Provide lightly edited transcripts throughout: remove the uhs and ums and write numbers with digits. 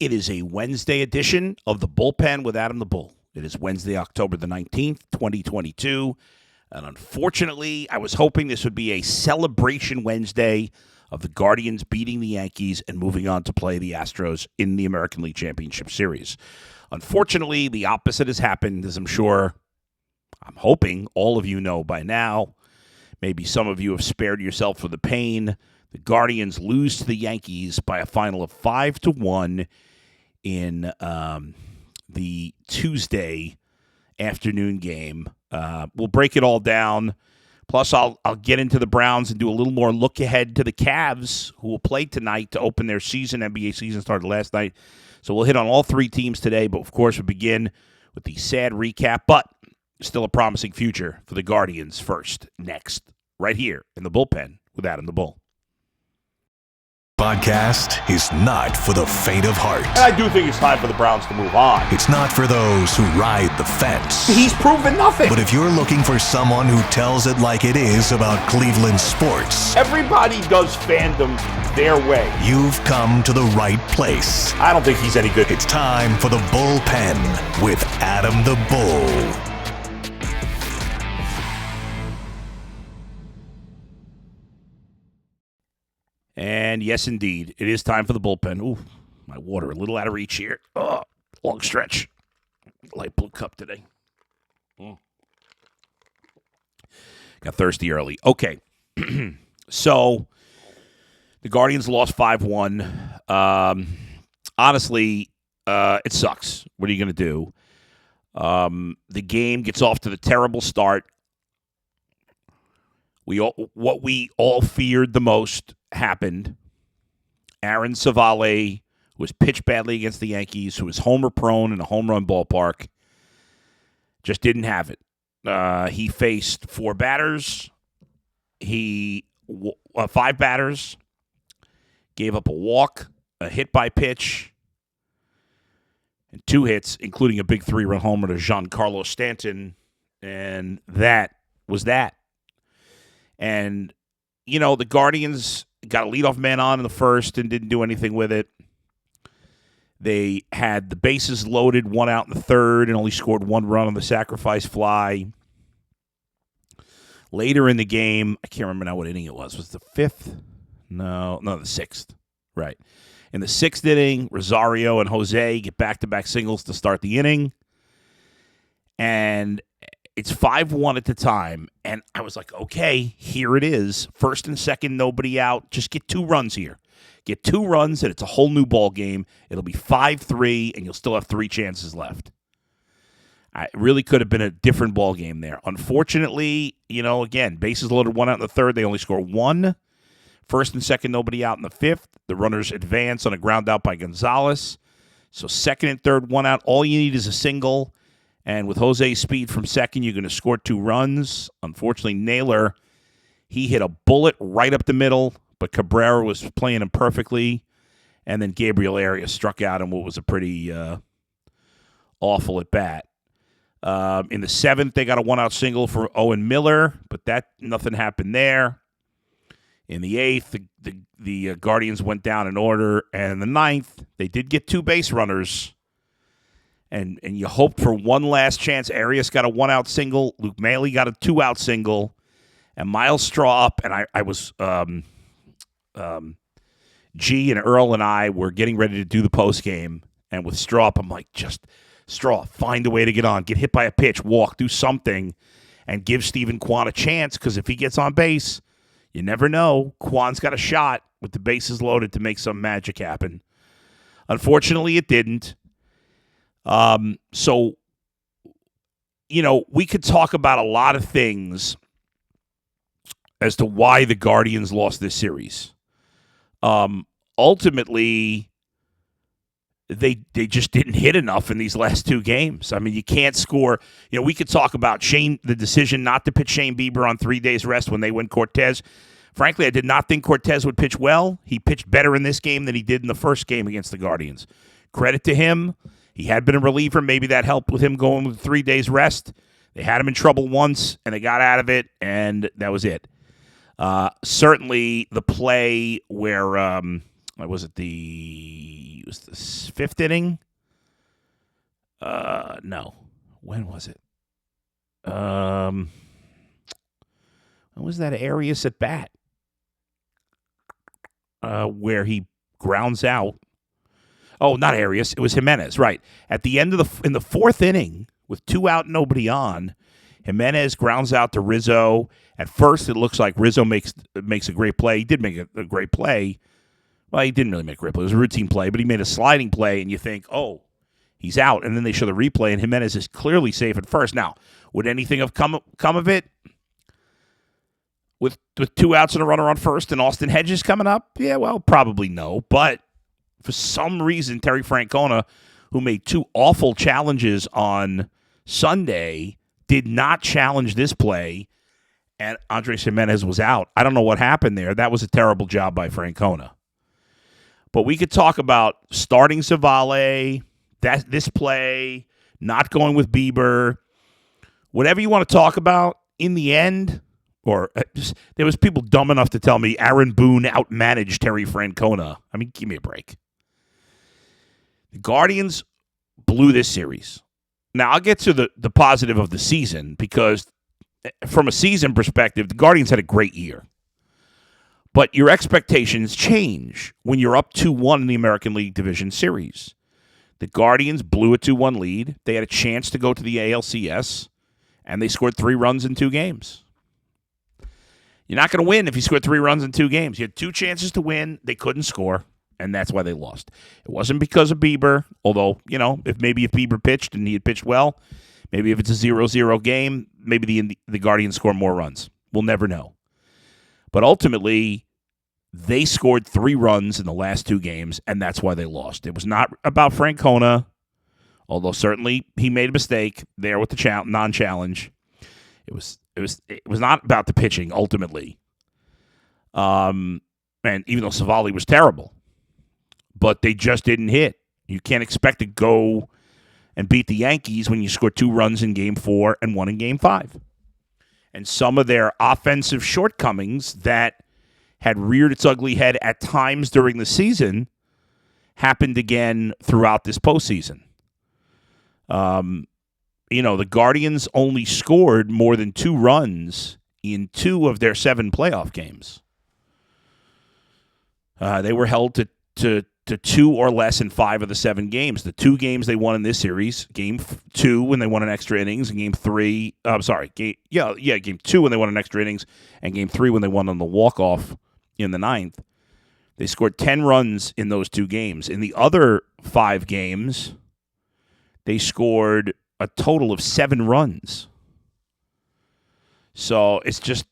It is a Wednesday edition of the Bullpen with Adam the Bull. It is Wednesday, October the 19th, 2022. And unfortunately, I was hoping this would be a celebration Wednesday of the Guardians beating the Yankees and moving on to play the Astros in the American League Championship Series. Unfortunately, the opposite has happened, as I'm hoping all of you know by now. Maybe some of you have spared yourself for the pain. The Guardians lose to the Yankees by a final of 5-1 in the Tuesday afternoon game. We'll break it all down. Plus, I'll get into the Browns and do a little more look ahead to the Cavs, who will play tonight to open their season. NBA season started last night. So we'll hit on all three teams today. But, of course, we begin with the sad recap. But still a promising future for the Guardians next, right here in the Bullpen with Adam the Bull. Podcast is not for the faint of heart. And I do think it's time for the Browns to move on. It's not for those who ride the fence. He's proven nothing. But if you're looking for someone who tells it like it is about Cleveland sports, everybody does fandom their way. You've come to the right place. I don't think he's any good. It's time for the Bullpen with Adam the Bull. And yes, indeed, it is time for the bullpen. Ooh, my water a little out of reach here. Oh, long stretch. Light blue cup today. Got thirsty early. Okay. So, the Guardians lost 5-1. Honestly, it sucks. What are you going to do? The game gets off to the terrible start. What we all feared the most happened. Aaron Savale, who was pitched badly against the Yankees, who was homer-prone in a home run ballpark, just didn't have it. He faced five batters, gave up a walk, a hit by pitch, and 2 hits, including a big 3-run homer to Giancarlo Stanton, and that was that. And, you know, the Guardians got a leadoff man on in the first and didn't do anything with it. They had the bases loaded, 1 out in the third, and only scored 1 run on the sacrifice fly. Later in the game, I can't remember now what inning it was. Was it the 5th? No, the 6th. Right. In the 6th inning, Rosario and Jose get back-to-back singles to start the inning. And it's 5-1 at the time, and I was like, okay, here it is. First and second, nobody out. Just get 2 runs here. Get 2 runs, and it's a whole new ball game. It'll be 5-3, and you'll still have 3 chances left. It really could have been a different ball game there. Unfortunately, you know, again, bases loaded, 1 out in the third. They only score 1. First and second, nobody out in the 5th. The runners advance on a ground out by Gonzalez. So second and third, 1 out. All you need is a single. And with Jose's speed from second, you're going to score 2 runs. Unfortunately, Naylor, he hit a bullet right up the middle, but Cabrera was playing him perfectly. And then Gabriel Arias struck out in what was a pretty awful at bat. In the 7th, they got a 1-out single for Owen Miller, but nothing happened there. In the 8th, the Guardians went down in order. And in the 9th, they did get 2 base runners. And you hoped for one last chance. Arias got a 1-out single. Luke Maile got a 2-out single. And Miles Straw up. And I was G and Earl and I were getting ready to do the post game. And with Straw up, I'm like, just Straw, find a way to get on. Get hit by a pitch, walk, do something, and give Stephen Kwan a chance. Because if he gets on base, you never know. Kwan's got a shot with the bases loaded to make some magic happen. Unfortunately, it didn't. So, you know, we could talk about a lot of things as to why the Guardians lost this series. Ultimately, they just didn't hit enough in these last 2 games. I mean, you can't score. You know, we could talk about the decision not to pitch Shane Bieber on 3 days rest when they win Cortez. Frankly, I did not think Cortez would pitch well. He pitched better in this game than he did in the first game against the Guardians. Credit to him. He had been a reliever. Maybe that helped with him going with 3 days rest. They had him in trouble once, and they got out of it, and that was it. Certainly the play where, was it the was the fifth inning. No. When was it? When was that Arias at bat? Where he grounds out. Oh, not Arias. It was Jimenez, right. At the end of in the fourth inning, with 2 out, nobody on, Jimenez grounds out to Rizzo. At first, it looks like Rizzo makes a great play. He did make a great play. Well, he didn't really make a great play. It was a routine play, but he made a sliding play, and you think, oh, he's out. And then they show the replay, and Jimenez is clearly safe at first. Now, would anything have come of it? With 2 outs and a runner on first and Austin Hedges coming up? Yeah, well, probably no. But for some reason, Terry Francona, who made 2 awful challenges on Sunday, did not challenge this play, and Andres Jimenez was out. I don't know what happened there. That was a terrible job by Francona. But we could talk about starting Savale, this play, not going with Bieber, whatever you want to talk about. In the end, or there was people dumb enough to tell me Aaron Boone outmanaged Terry Francona. I mean, give me a break. The Guardians blew this series. Now, I'll get to the positive of the season because from a season perspective, the Guardians had a great year. But your expectations change when you're up 2-1 in the American League Division Series. The Guardians blew a 2-1 lead. They had a chance to go to the ALCS, and they scored 3 runs in 2 games. You're not going to win if you scored 3 runs in 2 games. You had 2 chances to win. They couldn't score, and that's why they lost. It wasn't because of Bieber, although, if Bieber pitched and he had pitched well, maybe if it's a 0-0 game, maybe the Guardians score more runs. We'll never know. But ultimately, they scored 3 runs in the last 2 games, and that's why they lost. It was not about Francona, although certainly he made a mistake there with the non-challenge. It was not about the pitching ultimately. And even though Savali was terrible, but they just didn't hit. You can't expect to go and beat the Yankees when you score 2 runs in Game 4 and 1 in Game 5. And some of their offensive shortcomings that had reared its ugly head at times during the season happened again throughout this postseason. The Guardians only scored more than 2 runs in 2 of their 7 playoff games. They were held to 2 or less in 5 of the 7 games. The 2 games they won in this series, Game 2 when they won in extra innings, and Game 3. Game 2 when they won in extra innings, and Game 3 when they won on the walk-off in the 9th. They scored 10 runs in those 2 games. In the other 5 games, they scored a total of 7 runs. So it's just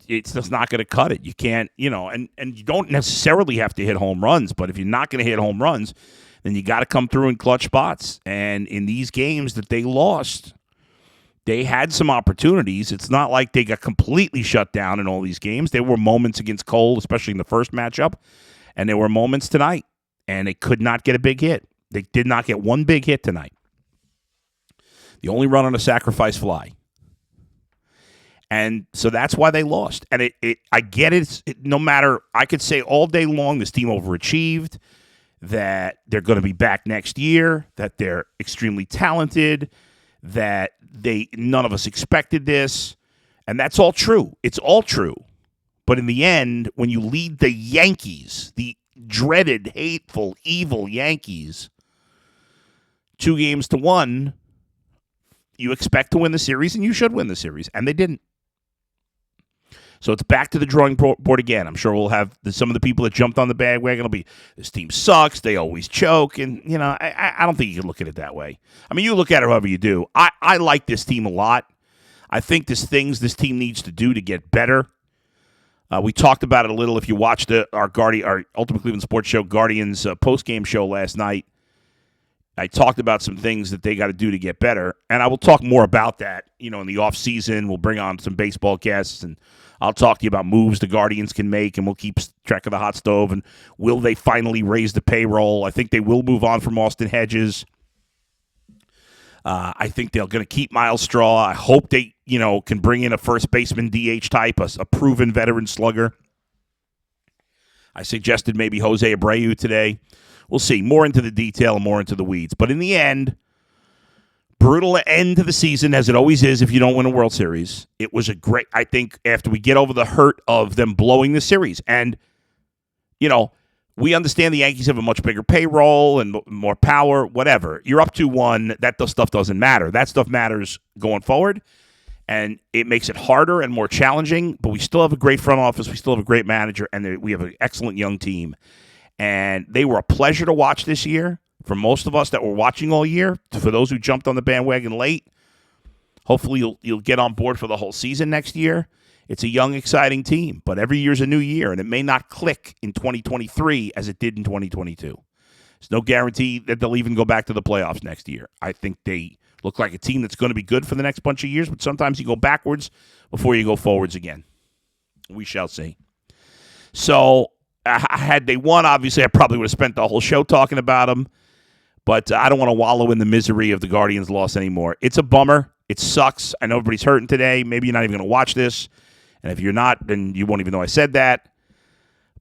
not going to cut it. You can't, and you don't necessarily have to hit home runs, but if you're not going to hit home runs, then you got to come through in clutch spots. And in these games that they lost, they had some opportunities. It's not like they got completely shut down in all these games. There were moments against Cole, especially in the first matchup, and there were moments tonight, and they could not get a big hit. They did not get one big hit tonight. The only run on a sacrifice fly. And so that's why they lost. And I get it. No matter, I could say all day long this team overachieved, that they're going to be back next year, that they're extremely talented, that none of us expected this. And that's all true. It's all true. But in the end, when you lead the Yankees, the dreaded, hateful, evil Yankees, 2-1, you expect to win the series, and you should win the series. And they didn't. So it's back to the drawing board again. I'm sure we'll have some of the people that jumped on the bandwagon will be, this team sucks, they always choke, and, I don't think you can look at it that way. I mean, you look at it however you do. I like this team a lot. I think there's things this team needs to do to get better. We talked about it a little if you watched our Ultimate Cleveland Sports Show, Guardians post-game show last night. I talked about some things that they got to do to get better, and I will talk more about that, in the off-season. We'll bring on some baseball guests, and I'll talk to you about moves the Guardians can make, and we'll keep track of the hot stove, and will they finally raise the payroll? I think they will move on from Austin Hedges. I think they're going to keep Miles Straw. I hope they, can bring in a first baseman DH type, a proven veteran slugger. I suggested maybe Jose Abreu today. we'll see. More into the detail and more into the weeds. But in the end, brutal end to the season, as it always is if you don't win a World Series. It was a great, I think, after we get over the hurt of them blowing the series. And, we understand the Yankees have a much bigger payroll and more power, whatever. You're up 2-1. That stuff doesn't matter. That stuff matters going forward, and it makes it harder and more challenging, but we still have a great front office. We still have a great manager, and we have an excellent young team. And they were a pleasure to watch this year for most of us that were watching all year. For those who jumped on the bandwagon late, hopefully you'll get on board for the whole season next year. It's a young, exciting team, but every year's a new year, and it may not click in 2023 as it did in 2022. There's no guarantee that they'll even go back to the playoffs next year. I think they look like a team that's going to be good for the next bunch of years, but sometimes you go backwards before you go forwards again. We shall see. So, had they won, obviously, I probably would have spent the whole show talking about them, but I don't want to wallow in the misery of the Guardians' loss anymore. It's a bummer. It sucks. I know everybody's hurting today. Maybe you're not even going to watch this. And if you're not, then you won't even know I said that.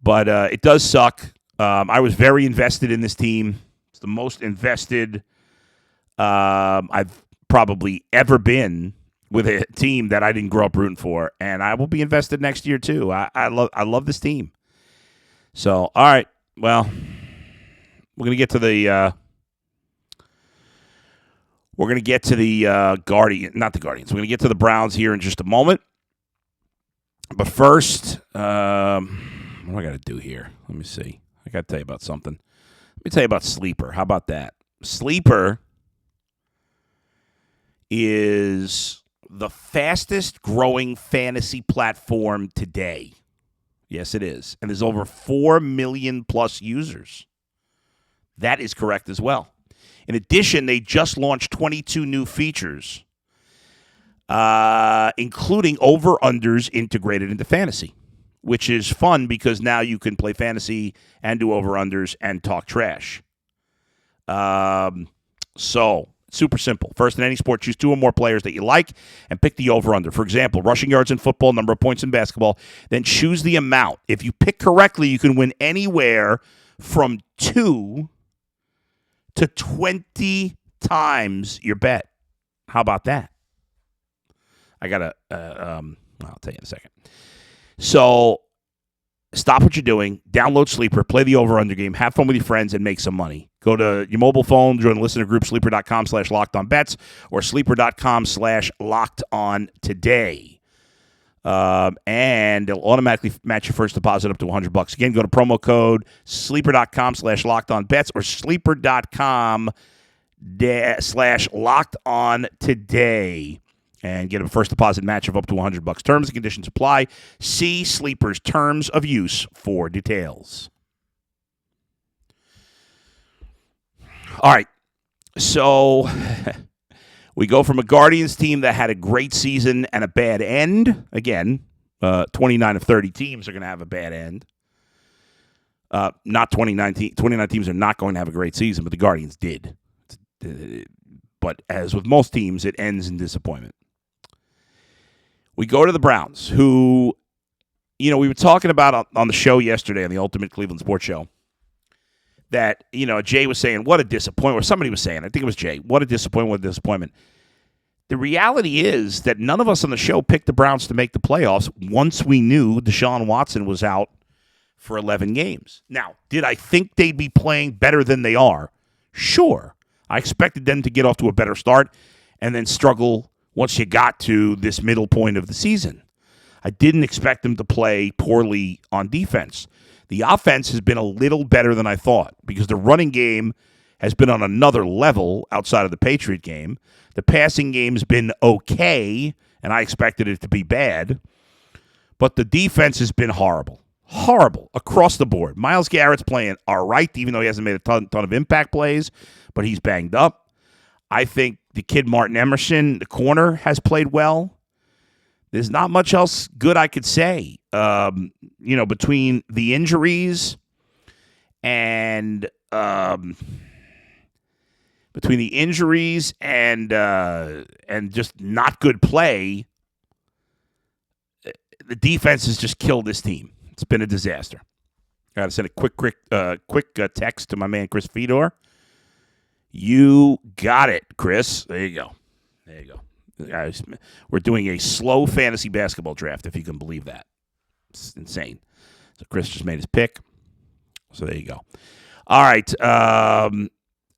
But it does suck. I was very invested in this team. It's the most invested I've probably ever been with a team that I didn't grow up rooting for. And I will be invested next year, too. I love this team. So, all right. Well, we're going to get to the Guardians. Not the Guardians. We're going to get to the Browns here in just a moment. But first, what do I got to do here? Let me see. I got to tell you about something. Let me tell you about Sleeper. How about that? Sleeper is the fastest growing fantasy platform today. Yes, it is. And there's over 4 million plus users. That is correct as well. In addition, they just launched 22 new features, including over-unders integrated into fantasy, which is fun because now you can play fantasy and do over-unders and talk trash. So, super simple. First, in any sport, choose 2 or more players that you like and pick the over-under. For example, rushing yards in football, number of points in basketball. Then choose the amount. If you pick correctly, you can win anywhere from 2 to 20 times your bet. How about that? I got to, I'll tell you in a second. So, stop what you're doing, download Sleeper, play the over-under game, have fun with your friends, and make some money. Go to your mobile phone, join the listener group, sleeper.com/lockedonbets or sleeper.com/lockedon today. And they'll automatically match your first deposit up to $100. Again, go to promo code sleeper.com/lockedonbets or sleeper.com/lockedon today. And get a first deposit match of up to $100. Terms and conditions apply. See Sleeper's terms of use for details. All right. So we go from a Guardians team that had a great season and a bad end. Again, 29 of 30 teams are going to have a bad end. Not 29 teams are not going to have a great season, but the Guardians did. But as with most teams, it ends in disappointment. We go to the Browns, who, we were talking about on the show yesterday, on the Ultimate Cleveland Sports Show, that, Jay was saying, what a disappointment, or somebody was saying, I think it was Jay, what a disappointment. The reality is that none of us on the show picked the Browns to make the playoffs once we knew Deshaun Watson was out for 11 games. Now, did I think they'd be playing better than they are? Sure. I expected them to get off to a better start and then struggle once you got to this middle point of the season. I didn't expect them to play poorly on defense. The offense has been a little better than I thought because the running game has been on another level outside of the Patriot game. The passing game's been okay, and I expected it to be bad. But the defense has been horrible. Horrible across the board. Myles Garrett's playing all right, even though he hasn't made a ton of impact plays, but he's banged up. I think the kid Martin Emerson, the corner, has played well. There's not much else good I could say. Between the injuries and just not good play, the defense has just killed this team. It's been a disaster. I got to send a quick text to my man Chris Fedor. You got it, Chris. There you go. Guys, we're doing a slow fantasy basketball draft, if you can believe that. It's insane. So Chris just made his pick. So there you go. All right.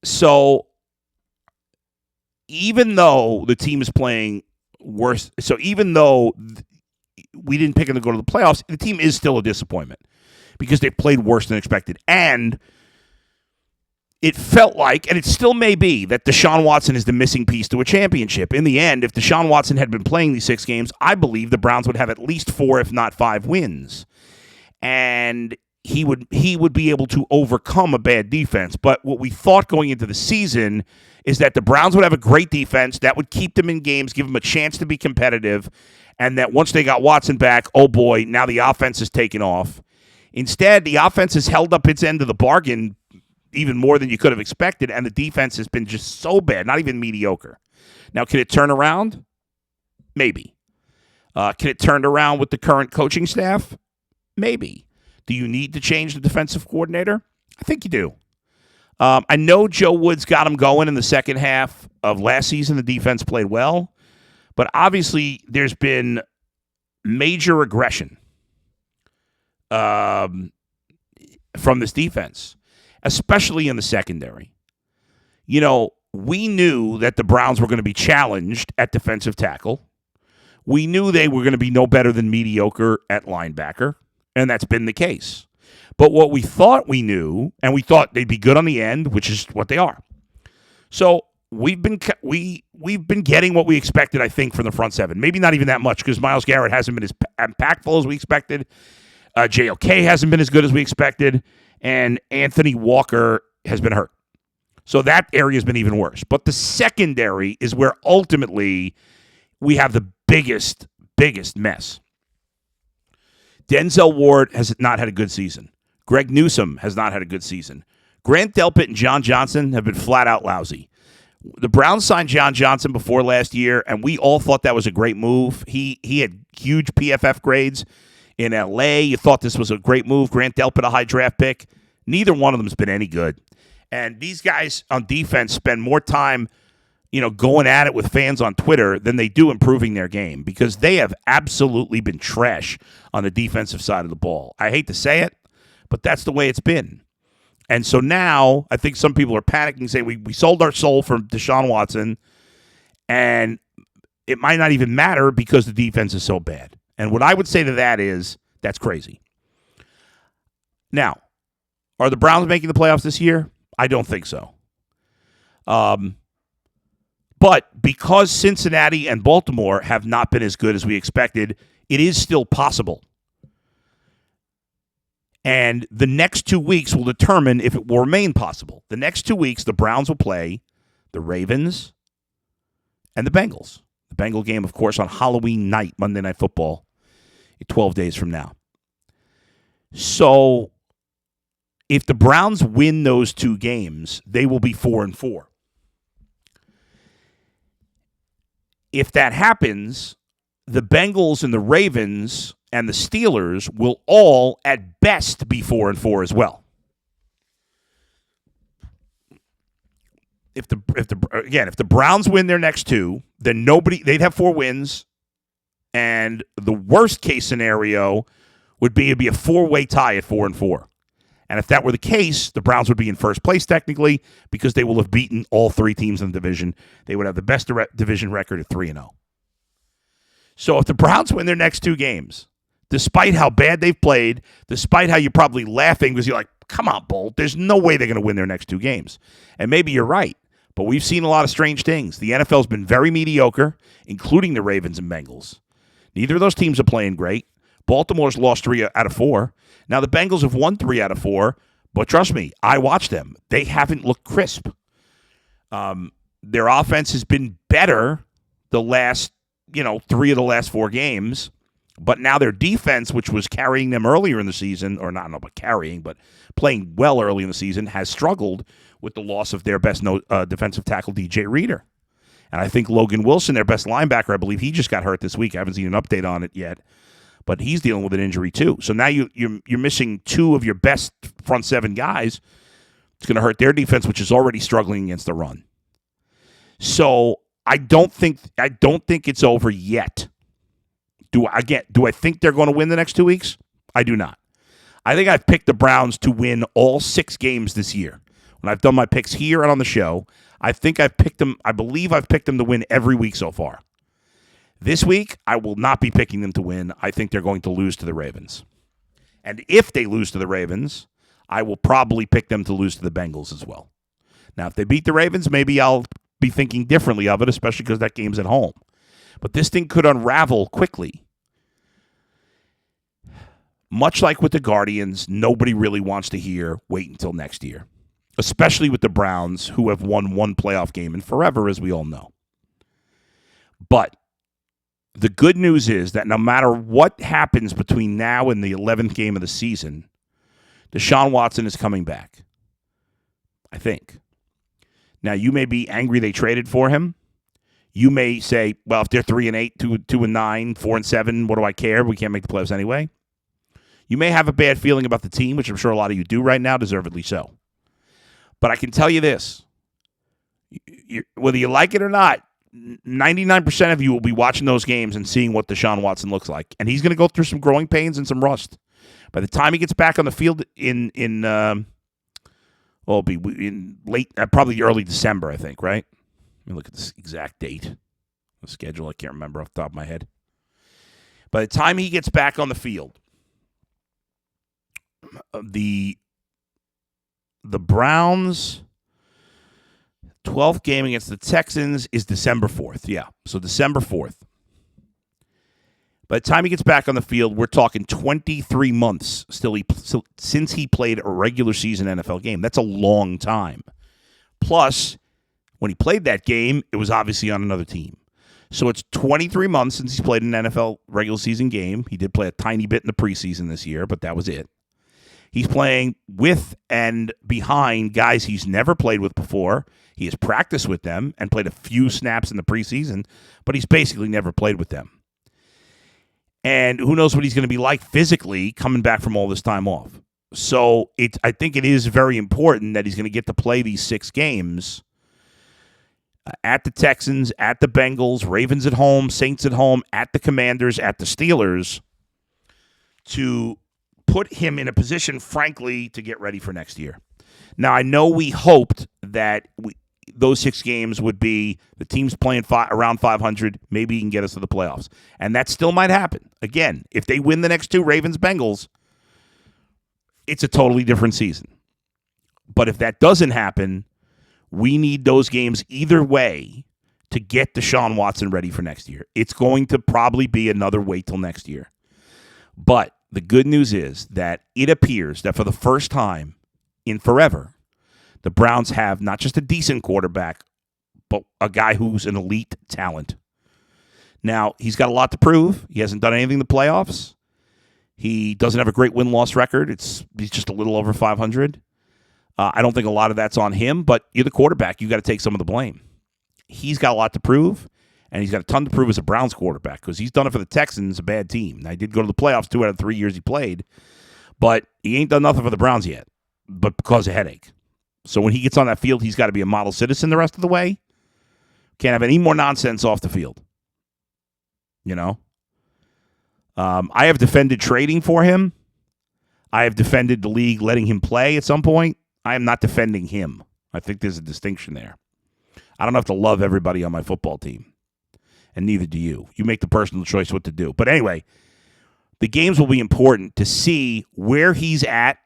So even though the team is playing worse, so even though we didn't pick them to go to the playoffs, the team is still a disappointment because they played worse than expected. And it felt like, and it still may be, that Deshaun Watson is the missing piece to a championship. In the end, if Deshaun Watson had been playing these 6 games, I believe the Browns would have at least 4, if not 5 wins. And he would be able to overcome a bad defense. But what we thought going into the season is that the Browns would have a great defense that would keep them in games, give them a chance to be competitive, and that once they got Watson back, oh boy, now the offense is taking off. Instead, the offense has held up its end of the bargain even more than you could have expected, and the defense has been just so bad, not even mediocre. Now, can it turn around? Maybe. Can it turn around with the current coaching staff? Maybe. Do you need to change the defensive coordinator? I think you do. I know Joe Woods got him going in the second half of last season. The defense played well, but obviously there's been major aggression from this defense, especially in the secondary. You know, we knew that the Browns were going to be challenged at defensive tackle. We knew they were going to be no better than mediocre at linebacker, and that's been the case. But what we thought we knew, and we thought they'd be good on the end, which is what they are. So we've been getting what we expected, I think, from the front seven. Maybe not even that much, because Myles Garrett hasn't been as impactful as we expected. JOK hasn't been as good as we expected. And Anthony Walker has been hurt. So that area has been even worse. But the secondary is where ultimately we have the biggest mess. Denzel Ward has not had a good season. Greg Newsome has not had a good season. Grant Delpit and John Johnson have been flat out lousy. The Browns signed John Johnson before last year, and we all thought that was a great move. He had huge PFF grades in L.A. You thought this was a great move. Grant Delpit, a high draft pick. Neither one of them has been any good. And these guys on defense spend more time, going at it with fans on Twitter than they do improving their game, because they have absolutely been trash on the defensive side of the ball. I hate to say it, but that's the way it's been. And so now I think some people are panicking, saying we sold our soul for Deshaun Watson, and it might not even matter because the defense is so bad. And what I would say to that is, that's crazy. Now, are the Browns making the playoffs this year? I don't think so. But because Cincinnati and Baltimore have not been as good as we expected, it is still possible. And the next 2 weeks will determine if it will remain possible. The next 2 weeks, the Browns will play the Ravens and the Bengals. The Bengal game, of course, on Halloween night, Monday Night Football, 12 days from now. So if the Browns win those 2 games, they will be 4-4. If that happens, the Bengals and the Ravens and the Steelers will all, at best, be 4-4 as well. If the Browns win their next 2, then they'd have 4 wins, and the worst case scenario would be it'd be a 4-way tie at 4-4. And if that were the case, the Browns would be in first place technically, because they will have beaten all 3 teams in the division. They would have the best division record at 3-0. So if the Browns win their next 2 games, despite how bad they've played, despite how you're probably laughing because you're like, come on, Bolt, there's no way they're going to win their next 2 games. And maybe you're right, but we've seen a lot of strange things. The NFL's been very mediocre, including the Ravens and Bengals. Neither of those teams are playing great. Baltimore's lost 3 out of 4. Now, the Bengals have won 3 out of 4, but trust me, I watched them. They haven't looked crisp. Their offense has been better the last, 3 of the last 4 games, but now their defense, which was carrying them earlier in the season, or not but carrying, but playing well early in the season, has struggled with the loss of their best defensive tackle, DJ Reader. And I think Logan Wilson, their best linebacker, I believe he just got hurt this week. I haven't seen an update on it yet. but he's dealing with an injury too. So now you're missing two of your best front seven guys. It's going to hurt their defense, which is already struggling against the run. So I don't think it's over yet. Do I think they're going to win the next 2 weeks? I do not. I think I've picked the Browns to win all 6 games this year. When I've done my picks here and on the show, I think I've picked them. I believe I've picked them to win every week so far. This week, I will not be picking them to win. I think they're going to lose to the Ravens. And if they lose to the Ravens, I will probably pick them to lose to the Bengals as well. Now, if they beat the Ravens, maybe I'll be thinking differently of it, especially because that game's at home. But this thing could unravel quickly. Much like with the Guardians, nobody really wants to hear wait until next year, especially with the Browns, who have won one playoff game in forever, as we all know. But the good news is that no matter what happens between now and the 11th game of the season, Deshaun Watson is coming back, I think. Now, you may be angry they traded for him. You may say, well, if they're 3-8, 2-9, 4-7, what do I care? We can't make the playoffs anyway. You may have a bad feeling about the team, which I'm sure a lot of you do right now, deservedly so. But I can tell you this. Whether you like it or not, 99% of you will be watching those games and seeing what Deshaun Watson looks like. And he's going to go through some growing pains and some rust. By the time he gets back on the field it'll be in late, probably early December, I think, right? Let me look at this exact date. The schedule, I can't remember off the top of my head. By the time he gets back on the field, the Browns' 12th game against the Texans is December 4th. Yeah, so December 4th. By the time he gets back on the field, we're talking 23 months since he played a regular season NFL game. That's a long time. Plus, when he played that game, it was obviously on another team. So it's 23 months since he's played an NFL regular season game. He did play a tiny bit in the preseason this year, but that was it. He's playing with and behind guys he's never played with before. He has practiced with them and played a few snaps in the preseason, but he's basically never played with them. And who knows what he's going to be like physically coming back from all this time off. So I think it is very important that he's going to get to play these 6 games at the Texans, at the Bengals, Ravens at home, Saints at home, at the Commanders, at the Steelers, to put him in a position, frankly, to get ready for next year. Now, I know we hoped that those 6 games would be the teams playing around 500, maybe he can get us to the playoffs. And that still might happen. Again, if they win the next 2, Ravens-Bengals, it's a totally different season. But if that doesn't happen, we need those games either way to get Deshaun Watson ready for next year. It's going to probably be another wait till next year. But the good news is that it appears that for the first time in forever, the Browns have not just a decent quarterback, but a guy who's an elite talent. Now, he's got a lot to prove. He hasn't done anything in the playoffs. He doesn't have a great win-loss record. He's just a little over 500. I don't think a lot of that's on him, but you're the quarterback. You got to take some of the blame. He's got a lot to prove, and he's got a ton to prove as a Browns quarterback because he's done it for the Texans, a bad team. Now, he did go to the playoffs 2 out of 3 years he played, but he ain't done nothing for the Browns yet, but because of headache. So when he gets on that field, he's got to be a model citizen the rest of the way. Can't have any more nonsense off the field. You know? I have defended trading for him. I have defended the league letting him play at some point. I am not defending him. I think there's a distinction there. I don't have to love everybody on my football team, and neither do you. You make the personal choice what to do. But anyway, the games will be important to see where he's at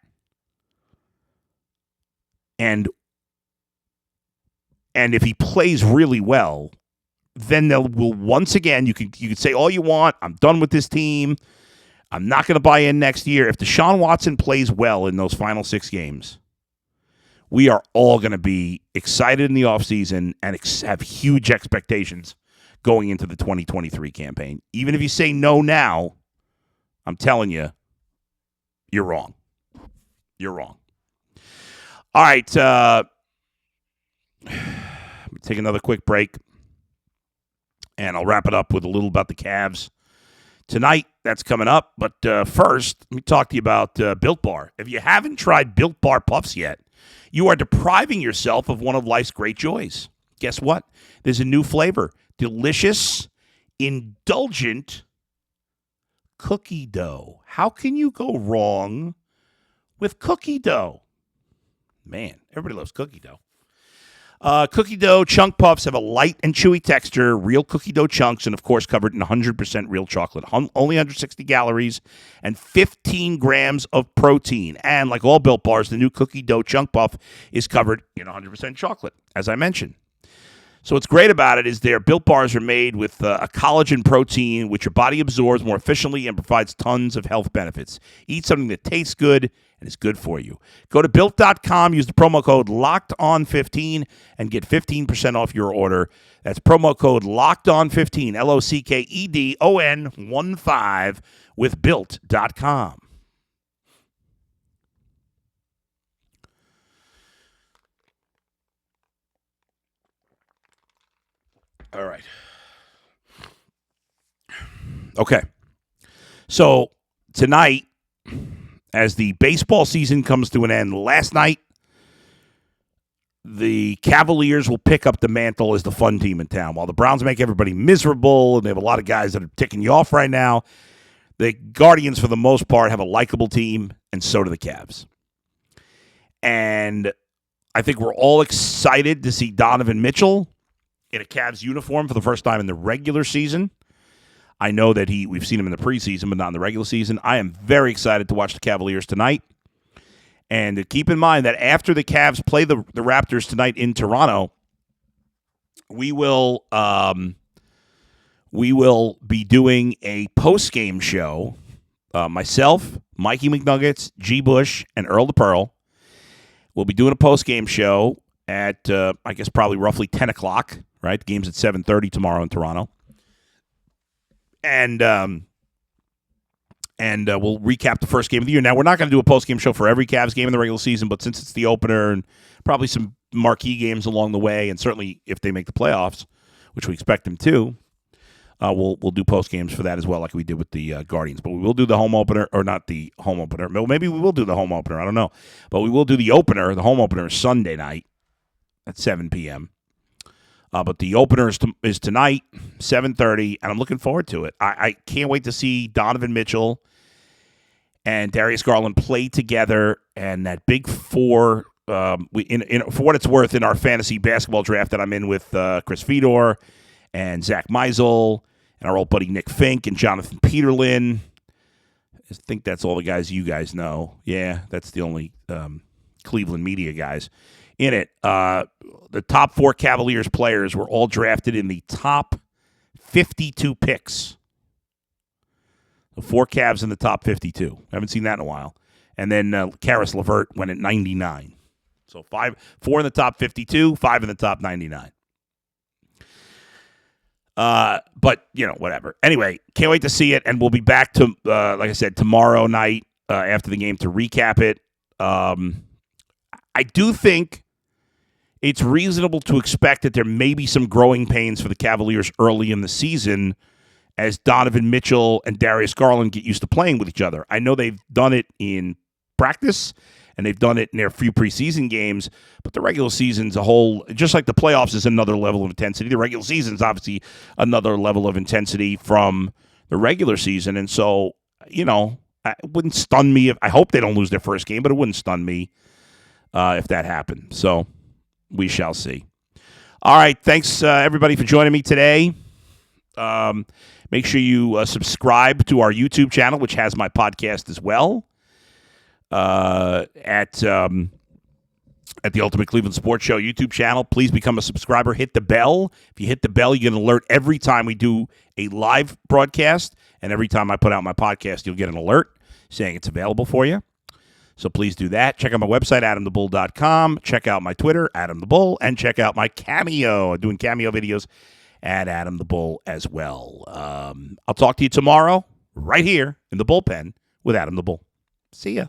and if he plays really well, then will once again, you can say all you want, I'm done with this team. I'm not going to buy in next year. If Deshaun Watson plays well in those final 6 games, we are all going to be excited in the offseason and have huge expectations going into the 2023 campaign. Even if you say no now, I'm telling you, you're wrong. You're wrong. All right. Take another quick break, and I'll wrap it up with a little about the Cavs. tonight. That's coming up. But first, let me talk to you about Built Bar. If you haven't tried Built Bar Puffs yet, you are depriving yourself of one of life's great joys. Guess what? There's a new flavor. Delicious, indulgent cookie dough. How can you go wrong with cookie dough? Man, everybody loves cookie dough. Cookie dough chunk puffs have a light and chewy texture, real cookie dough chunks, and of course covered in 100% real chocolate. Only 160 calories and 15 grams of protein. And like all Built Bars, the new cookie dough chunk puff is covered in 100% chocolate, as I mentioned. So what's great about it is their Built Bars are made with a collagen protein, which your body absorbs more efficiently and provides tons of health benefits. Eat something that tastes good and is good for you. Go to Built.com, use the promo code LOCKEDON15, and get 15% off your order. That's promo code LOCKEDON15, LOCKEDON15, with Built.com. All right. Okay. So tonight, as the baseball season comes to an end, last night, the Cavaliers will pick up the mantle as the fun team in town. While the Browns make everybody miserable, and they have a lot of guys that are ticking you off right now, the Guardians, for the most part, have a likable team, and so do the Cavs. And I think we're all excited to see Donovan Mitchell in a Cavs uniform for the first time in the regular season. I know that we've seen him in the preseason, but not in the regular season. I am very excited to watch the Cavaliers tonight. And to keep in mind that after the Cavs play the Raptors tonight in Toronto, we will be doing a post-game show. Myself, Mikey McNuggets, G. Bush, and Earl the Pearl will be doing a post-game show at, I guess, probably roughly 10 o'clock. Right, the game's at 7:30 tomorrow in Toronto, and we'll recap the first game of the year. Now, we're not going to do a post-game show for every Cavs game in the regular season, but since it's the opener and probably some marquee games along the way, and certainly if they make the playoffs, which we expect them to, we'll do post-games for that as well, like we did with the Guardians. But we will do the home opener, or not the home opener. Maybe we will do the home opener. I don't know, but we will do the opener. The home opener is Sunday night at 7 p.m. But the opener is tonight, 7:30, and I'm looking forward to it. I can't wait to see Donovan Mitchell and Darius Garland play together, and that big four. For what it's worth, in our fantasy basketball draft that I'm in with Chris Fedor and Zach Meisel and our old buddy Nick Fink and Jonathan Peterlin. I think that's all the guys you guys know. Yeah, that's the only Cleveland media guys in it. The top four Cavaliers players were all drafted in the top 52 picks. The four Cavs in the top 52. I haven't seen that in a while. And then Karis LeVert went at 99. So four in the top 52, 5 in the top 99. But, whatever. Anyway, can't wait to see it. And we'll be back to, like I said, tomorrow night after the game to recap it. I do think it's reasonable to expect that there may be some growing pains for the Cavaliers early in the season as Donovan Mitchell and Darius Garland get used to playing with each other. I know they've done it in practice and they've done it in their few preseason games, but the regular season's a whole, just like the playoffs is another level of intensity, the regular season's obviously another level of intensity from the regular season. And so, it wouldn't stun me I hope they don't lose their first game, but it wouldn't stun me if that happened. So we shall see. All right. Thanks, everybody, for joining me today. Make sure you subscribe to our YouTube channel, which has my podcast as well, at the Ultimate Cleveland Sports Show YouTube channel. Please become a subscriber. Hit the bell. If you hit the bell, you get an alert every time we do a live broadcast, and every time I put out my podcast, you'll get an alert saying it's available for you. So please do that. Check out my website, adamthebull.com. Check out my Twitter, Adam the Bull, and check out my Cameo. I'm doing Cameo videos at Adam the Bull as well. I'll talk to you tomorrow right here in the bullpen with Adam the Bull. See ya.